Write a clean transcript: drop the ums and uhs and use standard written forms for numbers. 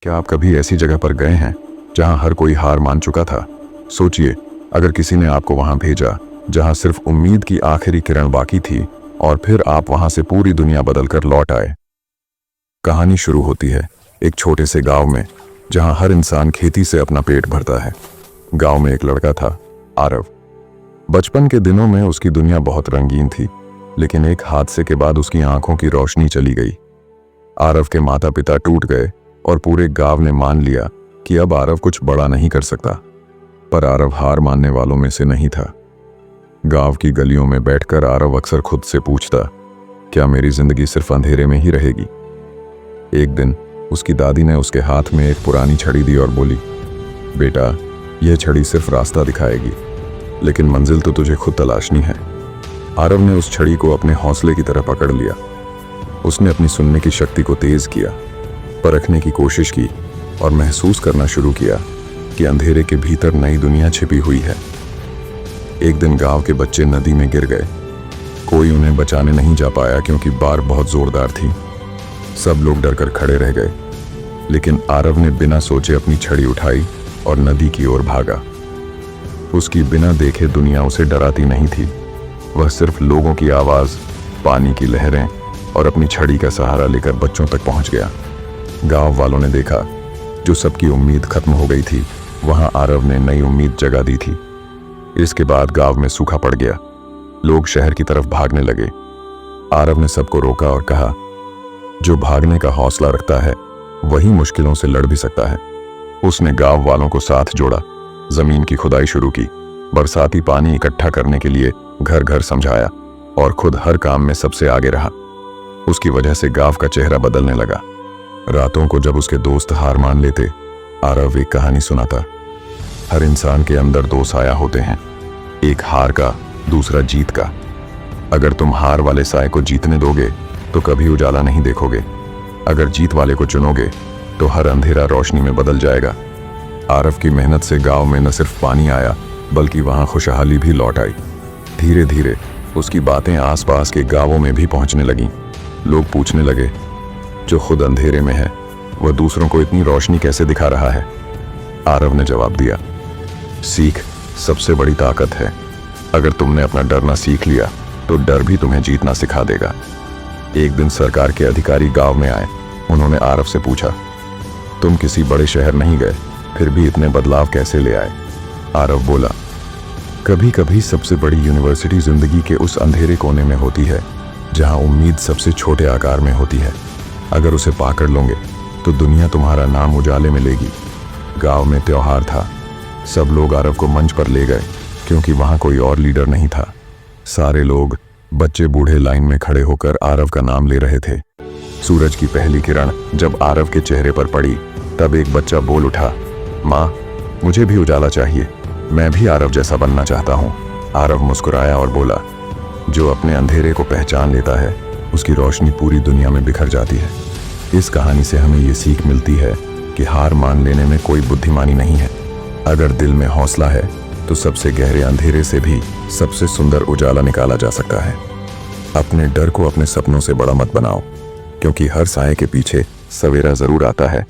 क्या आप कभी ऐसी जगह पर गए हैं जहां हर कोई हार मान चुका था? सोचिए, अगर किसी ने आपको वहां भेजा जहां सिर्फ उम्मीद की आखिरी किरण बाकी थी और फिर आप वहां से पूरी दुनिया बदलकर लौट आए। कहानी शुरू होती है एक छोटे से गांव में जहां हर इंसान खेती से अपना पेट भरता है। गांव में एक लड़का था, आरव। बचपन के दिनों में उसकी दुनिया बहुत रंगीन थी, लेकिन एक हादसे के बाद उसकी आंखों की रोशनी चली गई। आरव के माता पिता टूट गए और पूरे गांव ने मान लिया कि अब आरव कुछ बड़ा नहीं कर सकता। पर आरव हार मानने वालों में से नहीं था। गांव की गलियों में बैठकर आरव अक्सर खुद से पूछता, क्या मेरी जिंदगी सिर्फ अंधेरे में ही रहेगी? एक दिन उसकी दादी ने उसके हाथ में एक पुरानी छड़ी दी और बोली, बेटा, यह छड़ी सिर्फ रास्ता दिखाएगी, लेकिन मंजिल तो तुझे खुद तलाशनी है। आरव ने उस छड़ी को अपने हौसले की तरह पकड़ लिया। उसने अपनी सुनने की शक्ति को तेज किया, परखने की कोशिश की और महसूस करना शुरू किया कि अंधेरे के भीतर नई दुनिया छिपी हुई है। एक दिन गांव के बच्चे नदी में गिर गए। कोई उन्हें बचाने नहीं जा पाया क्योंकि बाढ़ बहुत जोरदार थी। सब लोग डरकर खड़े रह गए, लेकिन आरव ने बिना सोचे अपनी छड़ी उठाई और नदी की ओर भागा। उसकी बिना देखे दुनिया उसे डराती नहीं थी। वह सिर्फ लोगों की आवाज, पानी की लहरें और अपनी छड़ी का सहारा लेकर बच्चों तक पहुंच गया। गांव वालों ने देखा, जो सबकी उम्मीद खत्म हो गई थी, वहां आरव ने नई उम्मीद जगा दी थी। इसके बाद गांव में सूखा पड़ गया। लोग शहर की तरफ भागने लगे। आरव ने सबको रोका और कहा, जो भागने का हौसला रखता है वही मुश्किलों से लड़ भी सकता है। उसने गांव वालों को साथ जोड़ा, जमीन की खुदाई शुरू की, बरसाती पानी इकट्ठा करने के लिए घर घर समझाया और खुद हर काम में सबसे आगे रहा। उसकी वजह से गांव का चेहरा बदलने लगा। रातों को जब उसके दोस्त हार मान लेते, आरव एक कहानी सुनाता। हर इंसान के अंदर दो साया होते हैं, एक हार का, दूसरा जीत का। अगर तुम हार वाले साए को जीतने दोगे तो कभी उजाला नहीं देखोगे। अगर जीत वाले को चुनोगे तो हर अंधेरा रोशनी में बदल जाएगा। आरव की मेहनत से गांव में न सिर्फ पानी आया, बल्कि वहां खुशहाली भी लौट आई। धीरे धीरे उसकी बातें आसपास के गांवों में भी पहुंचने लगीं। लोग पूछने लगे, जो खुद अंधेरे में है वह दूसरों को इतनी रोशनी कैसे दिखा रहा है? आरव ने जवाब दिया, सीख सबसे बड़ी ताकत है। अगर तुमने अपना डरना सीख लिया तो डर भी तुम्हें जीतना सिखा देगा। एक दिन सरकार के अधिकारी गांव में आए। उन्होंने आरव से पूछा, तुम किसी बड़े शहर नहीं गए, फिर भी इतने बदलाव कैसे ले आए? आरव बोला, कभी कभी सबसे बड़ी यूनिवर्सिटी जिंदगी के उस अंधेरे कोने में होती है जहां उम्मीद सबसे छोटे आकार में होती है। अगर उसे पाकर लोगे तो दुनिया तुम्हारा नाम उजाले में लेगी। गांव में त्योहार था। सब लोग आरव को मंच पर ले गए क्योंकि वहां कोई और लीडर नहीं था। सारे लोग, बच्चे बूढ़े, लाइन में खड़े होकर आरव का नाम ले रहे थे। सूरज की पहली किरण जब आरव के चेहरे पर पड़ी, तब एक बच्चा बोल उठा, माँ, मुझे भी उजाला चाहिए, मैं भी आरव जैसा बनना चाहता हूँ। आरव मुस्कुराया और बोला, जो अपने अंधेरे को पहचान लेता है उसकी रोशनी पूरी दुनिया में बिखर जाती है। इस कहानी से हमें ये सीख मिलती है कि हार मान लेने में कोई बुद्धिमानी नहीं है। अगर दिल में हौसला है तो सबसे गहरे अंधेरे से भी सबसे सुंदर उजाला निकाला जा सकता है। अपने डर को अपने सपनों से बड़ा मत बनाओ, क्योंकि हर साए के पीछे सवेरा जरूर आता है।